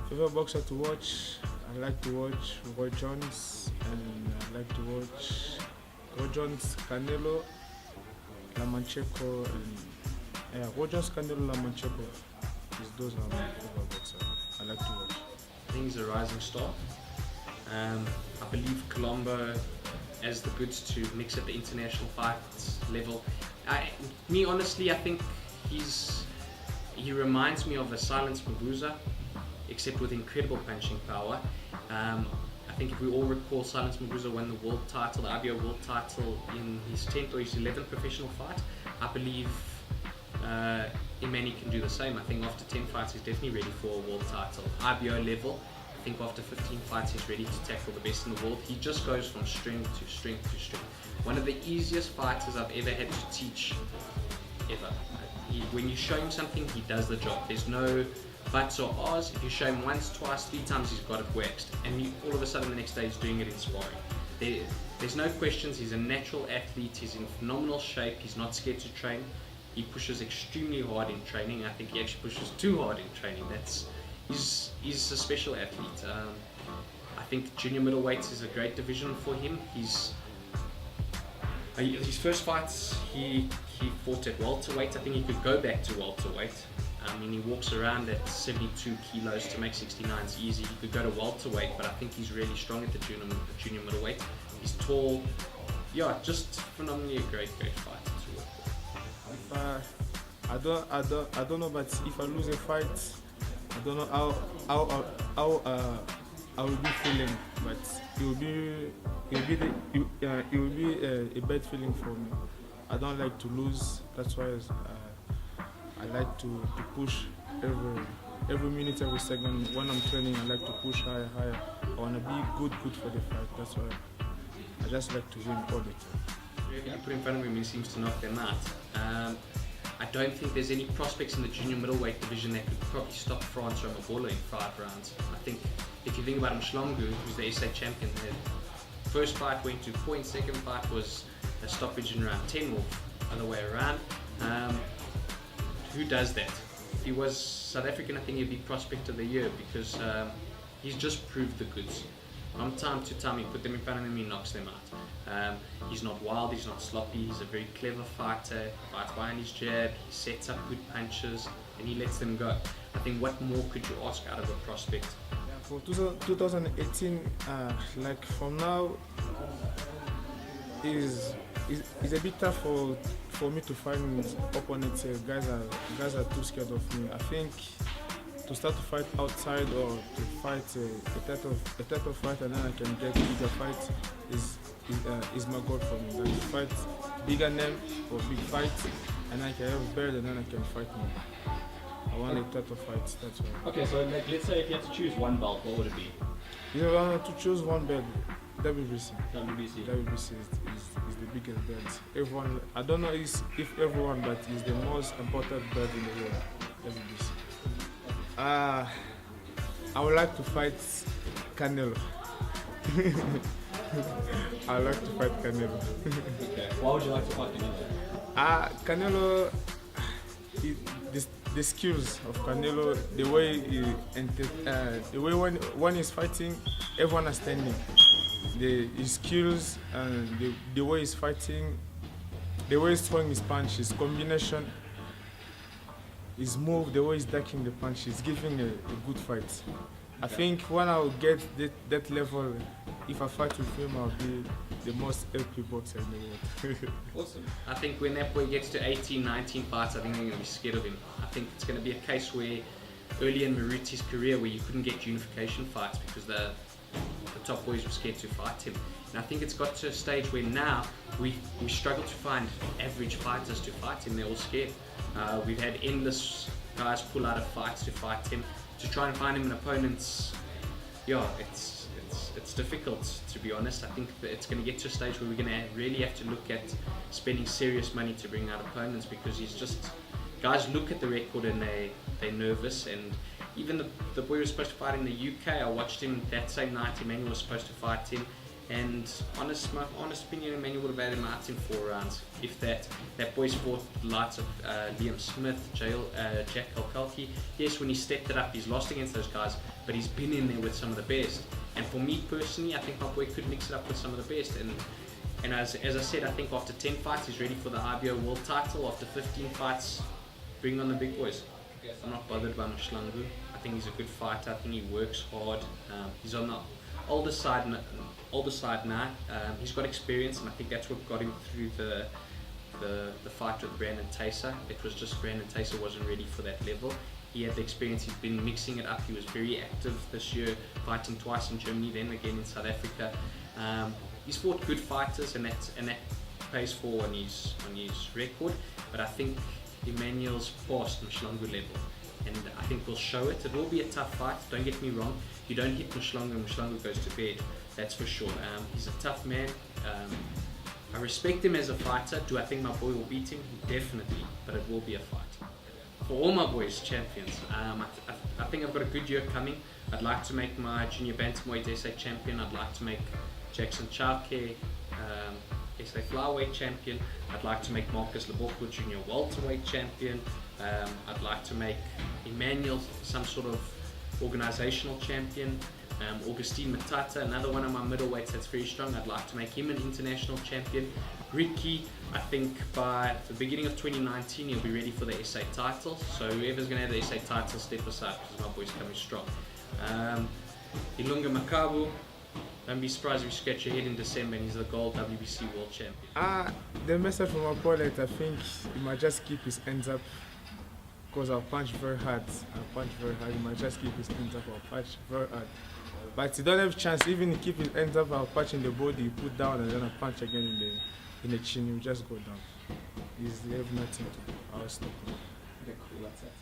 Favorite boxer to watch? I like to watch Roy Jones, and I like to watch Roy Jones, Canelo, Lomachenko, and Roy Jones, Canelo, Lomachenko. Those are my favorite boxers I like to watch. I think he's a rising star. I believe Kalombo has the goods to mix at the international fights level. Honestly, I think he reminds me of a Silence Mabuza, except with incredible punching power. I think if we all recall, Silence Mabuza won the world title, the IBO world title, in his 10th or his 11th professional fight. I believe Emmany can do the same. I think after 10 fights he's definitely ready for a world title. IBO level, I think after 15 fights he's ready to tackle the best in the world. He just goes from strength to strength to strength. One of the easiest fighters I've ever had to teach, ever. When you show him something, he does the job. There's no buts or ahs. If you show him once, twice, 3 times, he's got it waxed. And all of a sudden the next day he's doing it in sparring. There's no questions. He's a natural athlete. He's in phenomenal shape. He's not scared to train. He pushes extremely hard in training. I think he actually pushes too hard in training. He's a special athlete. I think junior middleweight is a great division for him. His first fights he fought at welterweight. I think he could go back to welterweight. He walks around at 72 kilos. To make 69 is easy. He could go to welterweight, but I think he's really strong at the junior middleweight. He's tall. Yeah, just phenomenally a great fighter to work with. I don't know, but if I lose a fight, I don't know how I will be feeling, but it will be a bad feeling for me. I don't like to lose. That's why I like to push every minute, every second. When I'm training, I like to push higher. I want to be good for the fight. That's why I just like to win all the time. You put in front of him, he seems to knock them out. I don't think there's any prospects in the junior middleweight division that could probably stop France or Mabolo in 5 rounds. I think if you think about Mshlongu, who's the SA champion, the first fight went to points, second fight was a stoppage in round 10 or other way around. Who does that? If he was South African, I think he'd be prospect of the year because he's just proved the goods. From time to time, you put them in front of him, he knocks them out. He's not wild, he's not sloppy, he's a very clever fighter, fights behind his jab, he sets up good punches, and he lets them go. I think what more could you ask out of a prospect? For 2018, like from now, is a bit tough for me to find opponents. Guys are too scared of me. I think to start to fight outside or to fight a type of fight and then I can get bigger fights is my goal for me. Like to fight bigger name or big fights and I can have better and then I can fight more. I want a type of fights, that's why. Okay, so let's say if you had to choose one belt, what would it be? If I want to choose one belt, WBC. WBC is the biggest belt. Everyone, I don't know if everyone, but it's the most important belt in the world. WBC. I would like to fight Canelo. I would like to fight Canelo. Okay. Why would you like to fight Canelo? Canelo, the skills of Canelo, the way when he's fighting, everyone is standing. His skills and the way he's fighting, the way he's throwing his punch, his combination, his move, the way he's ducking the punch, he's giving a good fight. I think when I'll get that level, if I fight with him, I'll be the most healthy boxer in the world. Awesome. I think when that boy gets to 18, 19 fights, I think they're going to be scared of him. I think it's going to be a case where early in Maruti's career where you couldn't get unification fights because the top boys were scared to fight him. And I think it's got to a stage where now we struggle to find average fighters to fight him. They're all scared. We've had endless guys pull out of fights to fight him. To try and find him an opponent, yeah, it's difficult, to be honest. I think that it's going to get to a stage where we're going to really have to look at spending serious money to bring out opponents because he's just, guys look at the record and they're nervous. And even the boy who was supposed to fight in the UK, I watched him that same night. Emmanuel was supposed to fight him. And my honest opinion, Emmany would have had him out in 4 rounds. If that boy's fought the likes of Liam Smith, Jack Kalkalki. Yes, when he stepped it up, he's lost against those guys, but he's been in there with some of the best. And for me personally, I think my boy could mix it up with some of the best. And as I said, I think after 10 fights, he's ready for the IBO world title. After 15 fights, bring on the big boys. I'm not bothered by Mshlangu. I think he's a good fighter. I think he works hard. He's on the older side now. He's got experience, and I think that's what got him through the fight with Brandon Taser. It was just Brandon Taser wasn't ready for that level. He had the experience. He's been mixing it up. He was very active this year, fighting twice in Germany, then again in South Africa. He's fought good fighters, and that pays for on his record. But I think Emmanuel's past Mshlangu level, and I think we'll show it. It will be a tough fight, don't get me wrong. You don't hit Mshlangu and Mshlangu goes to bed, that's for sure. He's a tough man. I respect him as a fighter. Do I think my boy will beat him? Definitely, but it will be a fight. For all my boys champions, I think I've got a good year coming. I'd like to make my junior bantamweight SA champion. I'd like to make Jackson Chauke SA flyweight champion. I'd like to make Marcus Leboko junior welterweight champion. I'd like to make Emmanuel some sort of organizational champion. Augustine Matata, another one of my middleweights that's very strong, I'd like to make him an international champion. Ricky, I think by the beginning of 2019 he'll be ready for the SA title. So whoever's going to have the SA title, step aside because my boy's coming strong. Ilunga Makabu, don't be surprised if you scratch your head in December and he's the gold WBC world champion. The message from my opponent, I think he might just keep his hands up because I'll punch very hard. He might just keep his hands up, I'll punch very hard. But he don't have a chance, even if he keep his hands up, I'll punch in the body, you put down and then I'll punch again in the chin, you just go down. He's have nothing to do. I'll stop him. Okay, cool, that's it.